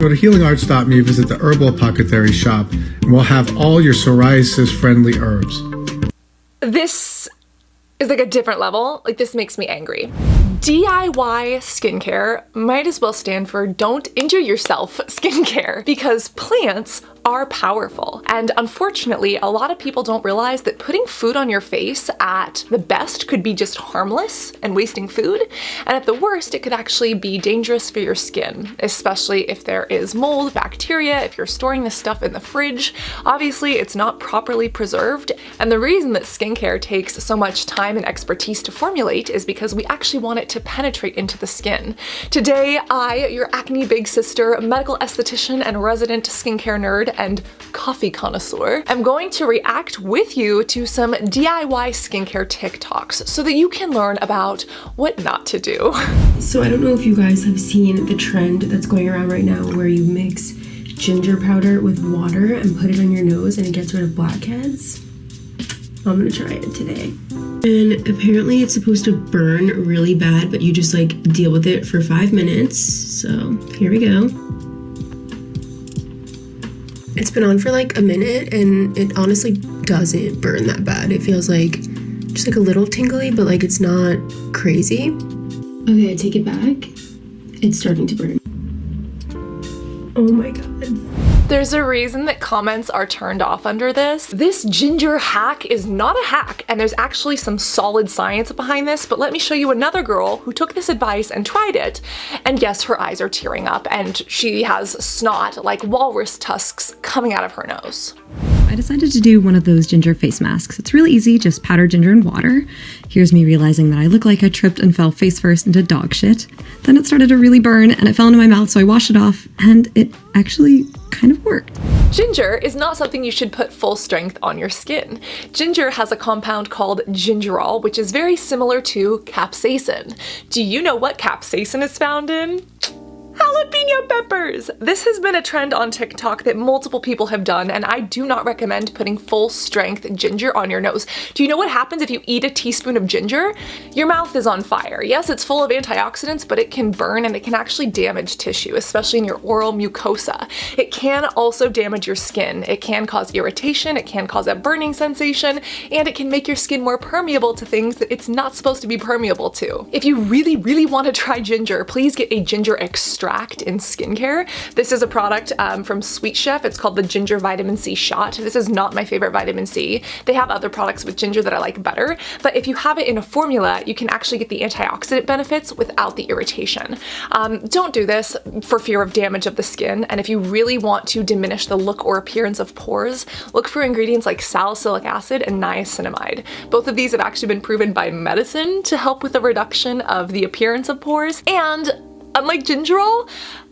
Go to healingarts.me, visit the Herbal Apothecary shop, and we'll have all your psoriasis-friendly herbs. This is like a different level. Like, this makes me angry. DIY skincare might as well stand for don't injure yourself skincare, because plants are powerful. And unfortunately, a lot of people don't realize that putting food on your face at the best could be just harmless and wasting food. And at the worst, it could actually be dangerous for your skin, especially if there is mold, bacteria, if you're storing this stuff in the fridge. Obviously, it's not properly preserved. And the reason that skincare takes so much time and expertise to formulate is because we actually want it to penetrate into the skin. Today, I, your acne big sister, medical esthetician and resident skincare nerd, and coffee connoisseur, I'm going to react with you to some DIY skincare TikToks so that you can learn about what not to do. So I don't know if you guys have seen the trend that's going around right now where you mix ginger powder with water and put it on your nose and it gets rid of blackheads. I'm gonna try it today. And apparently it's supposed to burn really bad, but you just like deal with it for 5 minutes. So here we go. It's been on for like a minute and it honestly doesn't burn that bad. It feels like just like a little tingly, but like it's not crazy. Okay, I take it back. It's starting to burn. Oh my god. There's a reason that comments are turned off under this. This ginger hack is not a hack, and there's actually some solid science behind this, but let me show you another girl who took this advice and tried it. And yes, her eyes are tearing up, and she has snot like walrus tusks coming out of her nose. I decided to do one of those ginger face masks. It's really easy, just powder ginger and water. Here's me realizing that I look like I tripped and fell face first into dog shit. Then it started to really burn and it fell into my mouth, so I washed it off, and it actually kind of worked. Ginger is not something you should put full strength on your skin. Ginger has a compound called gingerol, which is very similar to capsaicin. Do you know what capsaicin is found in? Jalapeno peppers! This has been a trend on TikTok that multiple people have done, and I do not recommend putting full strength ginger on your nose. Do you know what happens if you eat a teaspoon of ginger? Your mouth is on fire. Yes, it's full of antioxidants, but it can burn and it can actually damage tissue, especially in your oral mucosa. It can also damage your skin. It can cause irritation, it can cause a burning sensation, and it can make your skin more permeable to things that it's not supposed to be permeable to. If you really want to try ginger, please get a ginger extract in skincare. This is a product from Sweet Chef. It's called the Ginger Vitamin C Shot. This is not my favorite vitamin C. They have other products with ginger that I like better, but if you have it in a formula, you can actually get the antioxidant benefits without the irritation. Don't do this for fear of damage of the skin, and if you really want to diminish the look or appearance of pores, look for ingredients like salicylic acid and niacinamide. Both of these have actually been proven by medicine to help with the reduction of the appearance of pores, and unlike gingerol,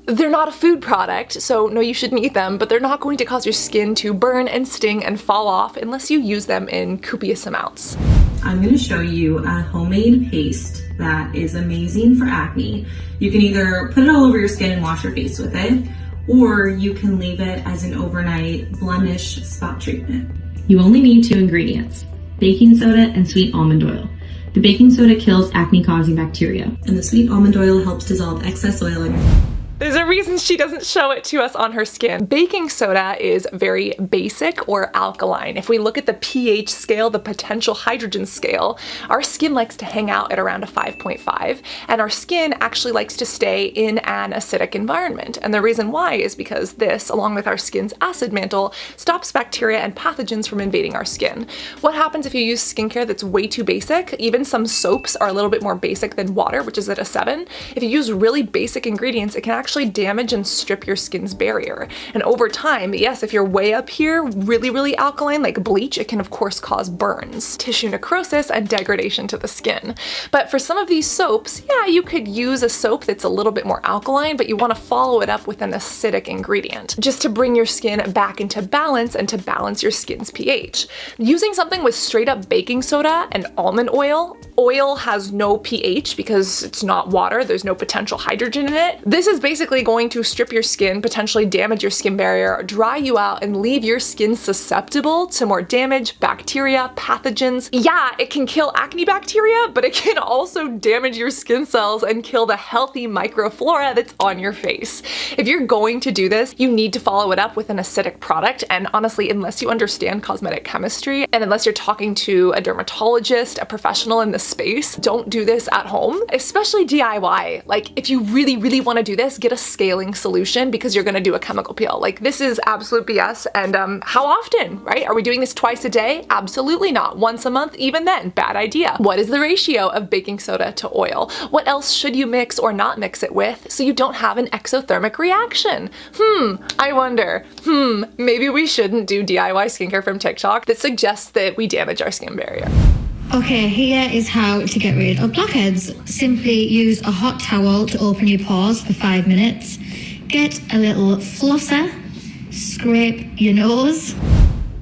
they're not a food product, so no, you shouldn't eat them, but they're not going to cause your skin to burn and sting and fall off unless you use them in copious amounts. I'm going to show you a homemade paste that is amazing for acne. You can either put it all over your skin and wash your face with it, or you can leave it as an overnight blemish spot treatment. You only need 2 ingredients, baking soda and sweet almond oil. The baking soda kills acne-causing bacteria, and the sweet almond oil helps dissolve excess oil in your... There's a reason she doesn't show it to us on her skin. Baking soda is very basic or alkaline. If we look at the pH scale, the potential hydrogen scale, our skin likes to hang out at around a 5.5, and our skin actually likes to stay in an acidic environment. And the reason why is because this, along with our skin's acid mantle, stops bacteria and pathogens from invading our skin. What happens if you use skincare that's way too basic? Even some soaps are a little bit more basic than water, which is at a 7. If you use really basic ingredients, it can actually damage and strip your skin's barrier. And over time, yes, if you're way up here, really alkaline, like bleach, it can of course cause burns, tissue necrosis, and degradation to the skin. But for some of these soaps, yeah, you could use a soap that's a little bit more alkaline, but you want to follow it up with an acidic ingredient, just to bring your skin back into balance and to balance your skin's pH. Using something with straight up baking soda and almond oil has no pH because it's not water, there's no potential hydrogen in it. This is basically basically going to strip your skin, potentially damage your skin barrier, dry you out, and leave your skin susceptible to more damage, bacteria, pathogens. Yeah, it can kill acne bacteria, but it can also damage your skin cells and kill the healthy microflora that's on your face. If you're going to do this, you need to follow it up with an acidic product, and honestly, unless you understand cosmetic chemistry, and unless you're talking to a dermatologist, a professional in the space, don't do this at home, especially DIY. Like, if you really want to do this, get a scaling solution because you're gonna do a chemical peel. Like, this is absolute BS, and how often, right? Are we doing this twice a day? Absolutely not. Once a month, even then, bad idea. What is the ratio of baking soda to oil? What else should you mix or not mix it with so you don't have an exothermic reaction? I wonder, maybe we shouldn't do DIY skincare from TikTok that suggests that we damage our skin barrier. Okay, here is how to get rid of blackheads. Simply use a hot towel to open your pores for 5 minutes. Get a little flosser, scrape your nose.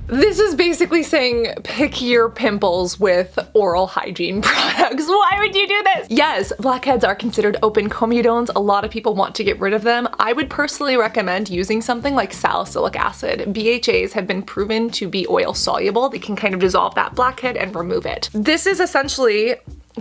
This is basically saying pick your pimples with oral hygiene products. Why would you do this? Yes, blackheads are considered open comedones. A lot of people want to get rid of them. I would personally recommend using something like salicylic acid. BHAs have been proven to be oil soluble. They can kind of dissolve that blackhead and remove it. This is essentially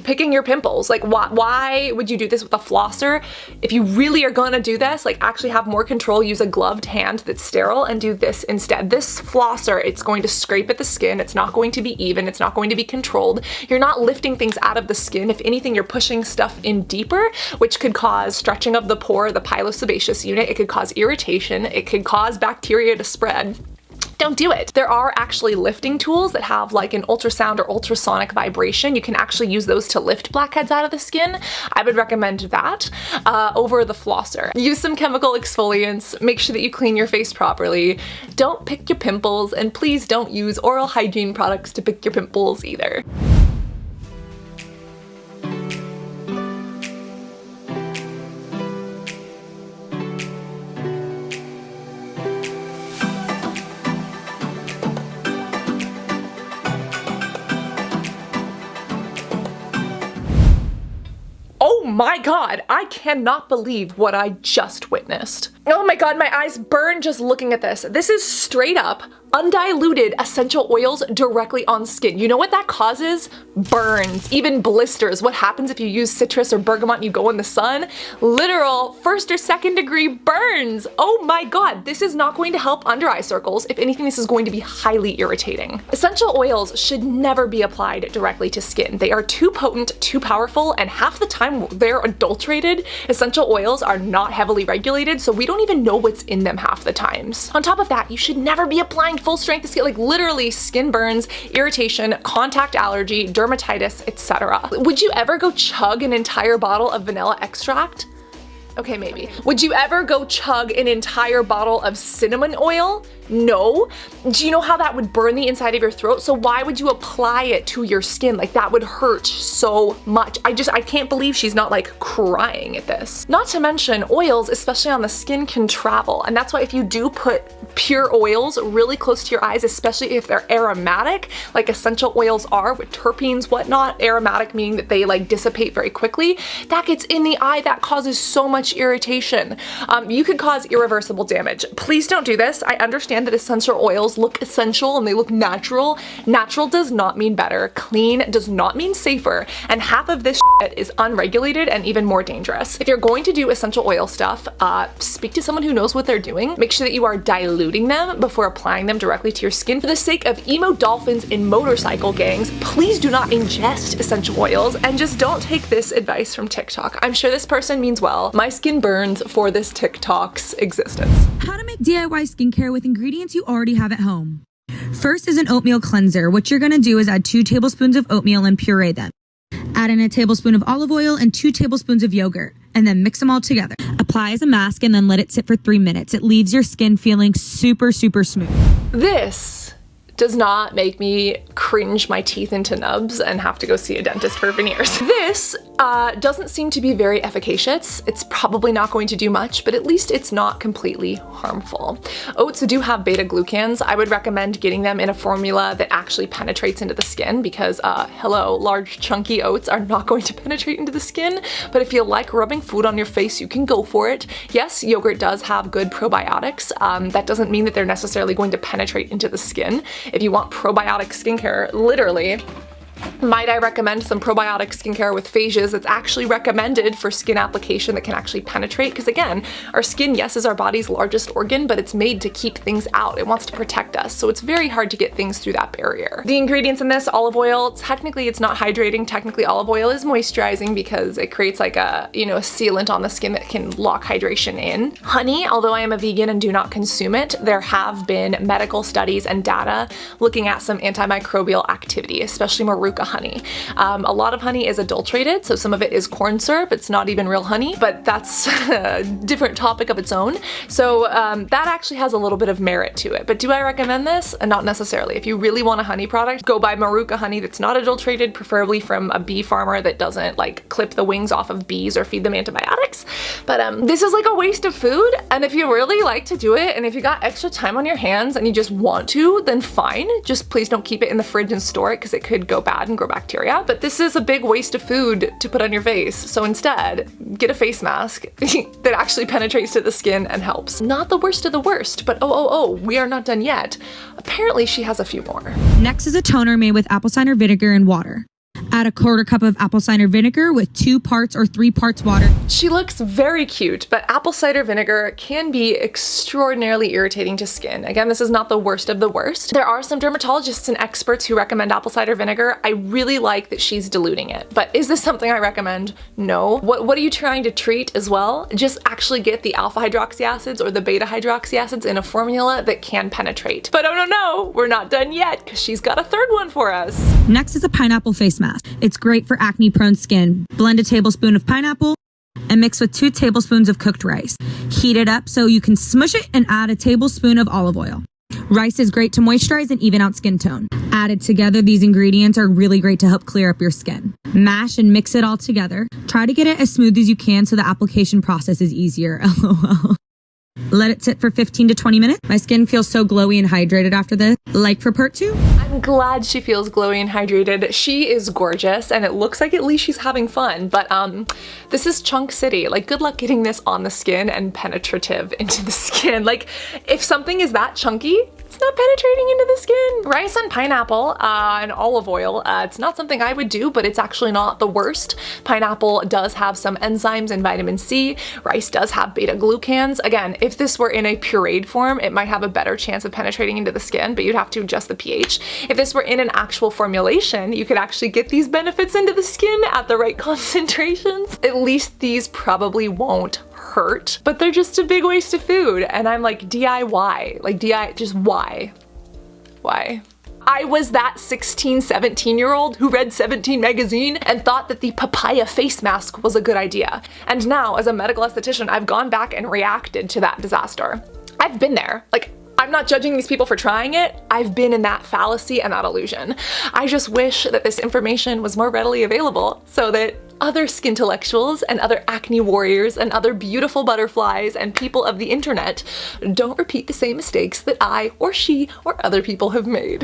picking your pimples. Like, why would you do this with a flosser? If you really are gonna do this, like, actually have more control, use a gloved hand that's sterile and do this instead. This flosser, it's going to scrape at the skin. It's not going to be even. It's not going to be controlled. You're not lifting things out of the skin. If anything, you're pushing stuff in deeper, which could cause stretching of the pore, the pilosebaceous unit. It could cause irritation. It could cause bacteria to spread. Don't do it. There are actually lifting tools that have like an ultrasound or ultrasonic vibration. You can actually use those to lift blackheads out of the skin. I would recommend that over the flosser. Use some chemical exfoliants. Make sure that you clean your face properly. Don't pick your pimples, and please don't use oral hygiene products to pick your pimples either. Oh my god, I cannot believe what I just witnessed. Oh my god, my eyes burn just looking at this. This is straight up undiluted essential oils directly on skin. You know what that causes? Burns, even blisters. What happens if you use citrus or bergamot and you go in the sun? Literal 1st or 2nd degree burns. Oh my god, this is not going to help under eye circles. If anything, this is going to be highly irritating. Essential oils should never be applied directly to skin. They are too potent, too powerful, and half the time they're adulterated. Essential oils are not heavily regulated, so we don't even know what's in them half the times. On top of that, you should never be applying full strength skin, like literally skin burns, irritation, contact allergy, dermatitis, etc. Would you ever go chug an entire bottle of vanilla extract? Okay, maybe. Would you ever go chug an entire bottle of cinnamon oil? No. Do you know how that would burn the inside of your throat? So why would you apply it to your skin? Like, that would hurt so much. I can't believe she's not like crying at this. Not to mention, oils, especially on the skin, can travel. And that's why if you do put pure oils really close to your eyes, especially if they're aromatic, like essential oils are with terpenes, whatnot, aromatic meaning that they like dissipate very quickly, that gets in the eye, that causes so much irritation. You could cause irreversible damage. Please don't do this. I understand that essential oils look essential and they look natural. Natural does not mean better. Clean does not mean safer. And half of this shit is unregulated and even more dangerous. If you're going to do essential oil stuff, speak to someone who knows what they're doing. Make sure that you are diluting them before applying them directly to your skin. For the sake of emo dolphins in motorcycle gangs, please do not ingest essential oils, and just don't take this advice from TikTok. I'm sure this person means well. My skin burns for this TikTok's existence. How to make DIY skincare with ingredients you already have at home. First is an oatmeal cleanser. What you're going to do is add 2 tablespoons of oatmeal and puree them. Add in a tablespoon of olive oil and 2 tablespoons of yogurt, and then mix them all together. Apply as a mask and then let it sit for 3 minutes. It leaves your skin feeling super, super smooth. This does not make me cringe my teeth into nubs and have to go see a dentist for veneers. This doesn't seem to be very efficacious. It's probably not going to do much, but at least it's not completely harmful. Oats do have beta-glucans. I would recommend getting them in a formula that actually penetrates into the skin because, hello, large chunky oats are not going to penetrate into the skin, but if you like rubbing food on your face, you can go for it. Yes, yogurt does have good probiotics. That doesn't mean that they're necessarily going to penetrate into the skin. If you want probiotic skincare, literally, might I recommend some probiotic skincare with phages that's actually recommended for skin application that can actually penetrate? Because again, our skin, yes, is our body's largest organ, but it's made to keep things out. It wants to protect us, so it's very hard to get things through that barrier. The ingredients in this, olive oil, technically it's not hydrating. Technically olive oil is moisturizing because it creates like a, a sealant on the skin that can lock hydration in. Honey, although I am a vegan and do not consume it, there have been medical studies and data looking at some antimicrobial activity, especially Maruca honey. A lot of honey is adulterated, so some of it is corn syrup. It's not even real honey, but that's a different topic of its own. So that actually has a little bit of merit to it. But do I recommend this? Not necessarily. If you really want a honey product, go buy Maruca honey that's not adulterated, preferably from a bee farmer that doesn't like clip the wings off of bees or feed them antibiotics. But this is like a waste of food, and if you really like to do it, and if you got extra time on your hands and you just want to, then fine. Just please don't keep it in the fridge and store it because it could go bad and grow bacteria. But this is a big waste of food to put on your face, so instead get a face mask that actually penetrates to the skin and helps. Not the worst of the worst, but oh, we are not done yet. Apparently she has a few more. Next is a toner made with apple cider vinegar and water. Add a 1/4 cup of apple cider vinegar with 2 parts or 3 parts water. She looks very cute, but apple cider vinegar can be extraordinarily irritating to skin. Again, this is not the worst of the worst. There are some dermatologists and experts who recommend apple cider vinegar. I really like that she's diluting it, but is this something I recommend? No. What are you trying to treat as well? Just actually get the alpha hydroxy acids or the beta hydroxy acids in a formula that can penetrate. But oh no, we're not done yet because she's got a third one for us. Next is a pineapple face mask. It's great for acne-prone skin. Blend a tablespoon of pineapple and mix with 2 tablespoons of cooked rice. Heat it up so you can smush it and add a tablespoon of olive oil. Rice is great to moisturize and even out skin tone. Added together, these ingredients are really great to help clear up your skin. Mash and mix it all together. Try to get it as smooth as you can so the application process is easier. LOL. Let it sit for 15 to 20 minutes. My skin feels so glowy and hydrated after this. Like for part 2? I'm glad she feels glowy and hydrated. She is gorgeous and it looks like at least she's having fun, but this is Chunk City. Like, good luck getting this on the skin and penetrative into the skin. Like, if something is that chunky, it's not penetrating into the skin. Rice and pineapple and olive oil, it's not something I would do, but it's actually not the worst. Pineapple does have some enzymes and vitamin C. Rice does have beta-glucans. Again, if this were in a pureed form, it might have a better chance of penetrating into the skin, but you'd have to adjust the pH. If this were in an actual formulation, you could actually get these benefits into the skin at the right concentrations. At least these probably won't hurt, but they're just a big waste of food. And I'm like, DIY, like just why? Why? I was that 16, 17-year-old who read 17 magazine and thought that the papaya face mask was a good idea. And now, as a medical esthetician, I've gone back and reacted to that disaster. I've been there. Like, I'm not judging these people for trying it. I've been in that fallacy and that illusion. I just wish that this information was more readily available so that other skintellectuals and other acne warriors and other beautiful butterflies and people of the internet don't repeat the same mistakes that I or she or other people have made.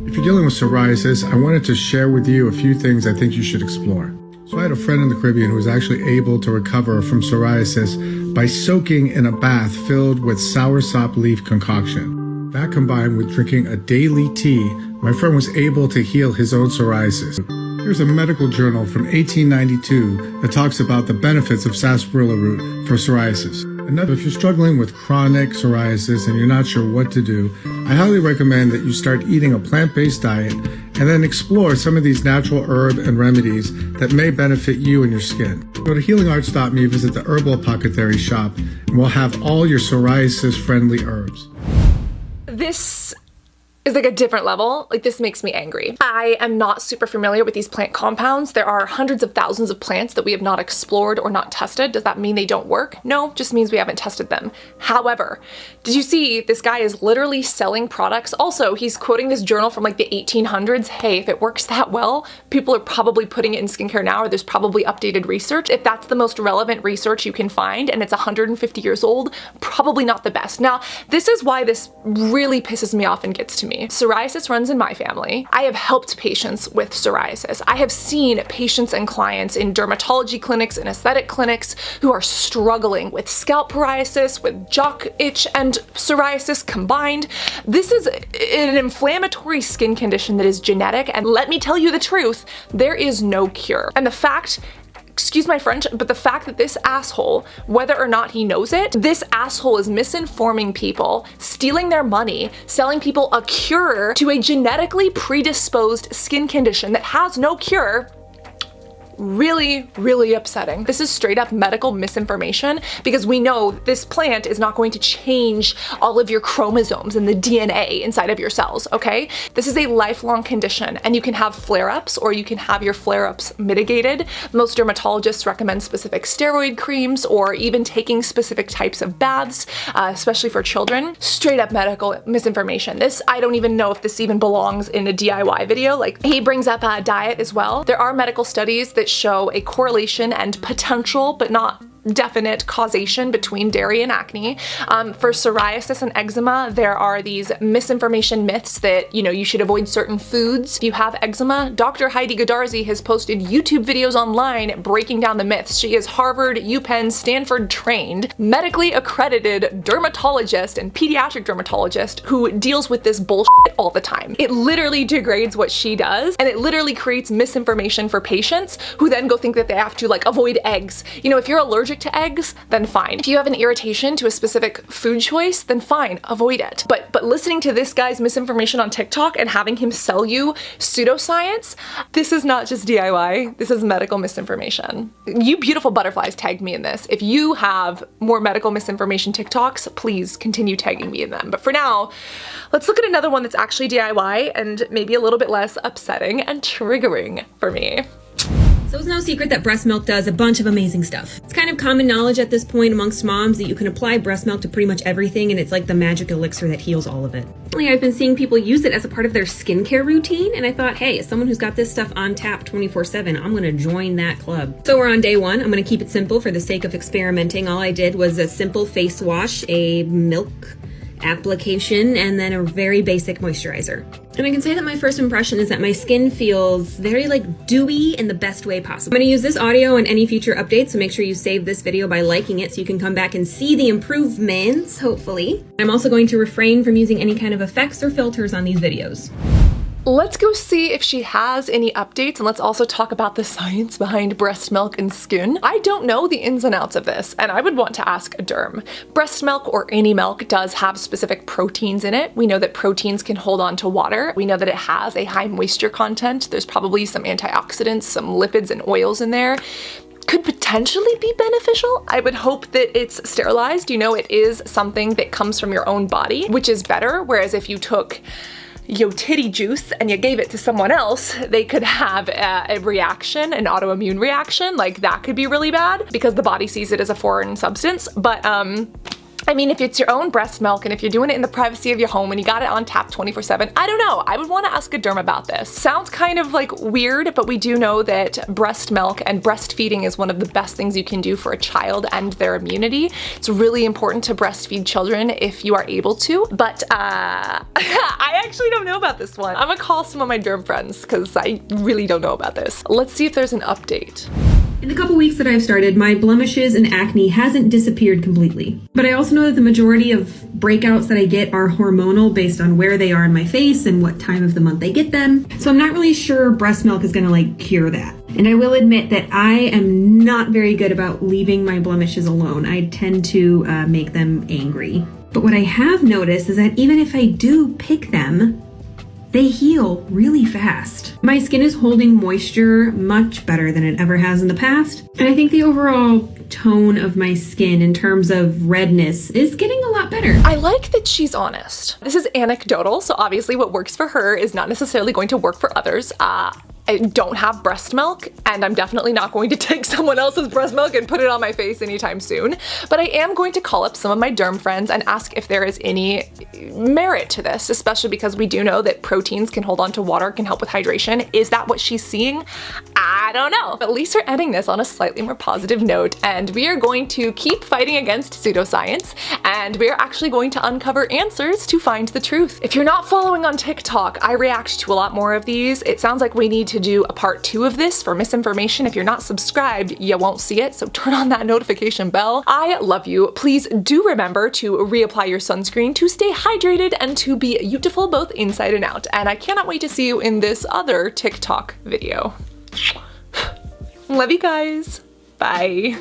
If you're dealing with psoriasis, I wanted to share with you a few things I think you should explore. So I had a friend in the Caribbean who was actually able to recover from psoriasis by soaking in a bath filled with soursop leaf concoction. That combined with drinking a daily tea, my friend was able to heal his own psoriasis. Here's a medical journal from 1892 that talks about the benefits of sarsaparilla root for psoriasis. Another, if you're struggling with chronic psoriasis and you're not sure what to do, I highly recommend that you start eating a plant-based diet and then explore some of these natural herb and remedies that may benefit you and your skin. Go to healingarts.me, visit the Herbal Apothecary shop, and we'll have all your psoriasis-friendly herbs. This is like a different level. Like, this makes me angry. I am not super familiar with these plant compounds. There are hundreds of thousands of plants that we have not explored or not tested. Does that mean they don't work? No, just means we haven't tested them. However, did you see this guy is literally selling products? Also, he's quoting this journal from like the 1800s. Hey, if it works that well, people are probably putting it in skincare now, or there's probably updated research. If that's the most relevant research you can find and it's 150 years old, probably not the best. Now, this is why this really pisses me off and gets to me. Psoriasis runs in my family. I have helped patients with psoriasis. I have seen patients and clients in dermatology clinics and aesthetic clinics who are struggling with scalp psoriasis, with jock itch, and psoriasis combined. This is an inflammatory skin condition that is genetic, and let me tell you the truth, there is no cure. And the fact, excuse my French, but the fact that this asshole, whether or not he knows it, this asshole is misinforming people, stealing their money, selling people a cure to a genetically predisposed skin condition that has no cure, really, really upsetting. This is straight up medical misinformation, because we know this plant is not going to change all of your chromosomes and the DNA inside of your cells, okay? This is a lifelong condition, and you can have flare-ups or you can have your flare-ups mitigated. Most dermatologists recommend specific steroid creams or even taking specific types of baths, especially for children. Straight up medical misinformation. This, I don't even know if this even belongs in a DIY video. Like, he brings up diet as well. There are medical studies that show a correlation and potential, but not definite causation between dairy and acne. For psoriasis and eczema, there are these misinformation myths that, you know, you should avoid certain foods if you have eczema. Dr. Heidi Godarzi has posted YouTube videos online breaking down the myths. She is Harvard, UPenn, Stanford trained, medically accredited dermatologist and pediatric dermatologist who deals with this bullshit all the time. It literally degrades what she does, and it literally creates misinformation for patients who then go think that they have to like avoid eggs. You know, if you're allergic to eggs, then fine. If you have an irritation to a specific food choice, then fine, avoid it. But listening to this guy's misinformation on TikTok and having him sell you pseudoscience, this is not just DIY, this is medical misinformation. You beautiful butterflies tagged me in this. If you have more medical misinformation TikToks, please continue tagging me in them. But for now, let's look at another one that's actually DIY and maybe a little bit less upsetting and triggering for me. So it's no secret that breast milk does a bunch of amazing stuff. It's kind of common knowledge at this point amongst moms that you can apply breast milk to pretty much everything, and it's like the magic elixir that heals all of it. Recently, I've been seeing people use it as a part of their skincare routine, and I thought, hey, as someone who's got this stuff on tap 24/7, I'm gonna join that club. So we're on day one. I'm gonna keep it simple for the sake of experimenting. All I did was a simple face wash, a milk application, and then a very basic moisturizer. And I can say that my first impression is that my skin feels very like dewy in the best way possible. I'm going to use this audio on any future updates, so make sure you save this video by liking it so you can come back and see the improvements, hopefully. I'm also going to refrain from using any kind of effects or filters on these videos. Let's go see if she has any updates, and let's also talk about the science behind breast milk and skin. I don't know the ins and outs of this, and I would want to ask a derm. Breast milk or any milk does have specific proteins in it. We know that proteins can hold on to water. We know that it has a high moisture content. There's probably some antioxidants, some lipids and oils in there. Could potentially be beneficial. I would hope that it's sterilized. You know, it is something that comes from your own body, which is better, whereas if you took yo titty juice and you gave it to someone else, they could have a reaction, an autoimmune reaction. Like, that could be really bad because the body sees it as a foreign substance. But I mean, if it's your own breast milk and if you're doing it in the privacy of your home and you got it on tap 24/7, I don't know. I would want to ask a derm about this. Sounds kind of like weird, but we do know that breast milk and breastfeeding is one of the best things you can do for a child and their immunity. It's really important to breastfeed children if you are able to, but I actually don't know about this one. I'm gonna call some of my derm friends because I really don't know about this. Let's see if there's an update. In the couple weeks that I've started, my blemishes and acne hasn't disappeared completely. But I also know that the majority of breakouts that I get are hormonal based on where they are in my face and what time of the month I get them. So I'm not really sure breast milk is gonna like cure that. And I will admit that I am not very good about leaving my blemishes alone. I tend to make them angry. But what I have noticed is that even if I do pick them, they heal really fast. My skin is holding moisture much better than it ever has in the past. And I think the overall tone of my skin in terms of redness is getting a lot better. I like that she's honest. This is anecdotal, so obviously what works for her is not necessarily going to work for others. I don't have breast milk, and I'm definitely not going to take someone else's breast milk and put it on my face anytime soon. But I am going to call up some of my derm friends and ask if there is any merit to this, especially because we do know that proteins can hold on to water, can help with hydration. Is that what she's seeing? I don't know. But at least we're ending this on a slightly more positive note, and we are going to keep fighting against pseudoscience, and we are actually going to uncover answers to find the truth. If you're not following on TikTok, I react to a lot more of these. It sounds like we need to do a part 2 of this for misinformation. If you're not subscribed, you won't see it, so turn on that notification bell. I love you. Please do remember to reapply your sunscreen to stay hydrated and to be beautiful both inside and out. And I cannot wait to see you in this other TikTok video. Love you guys. Bye.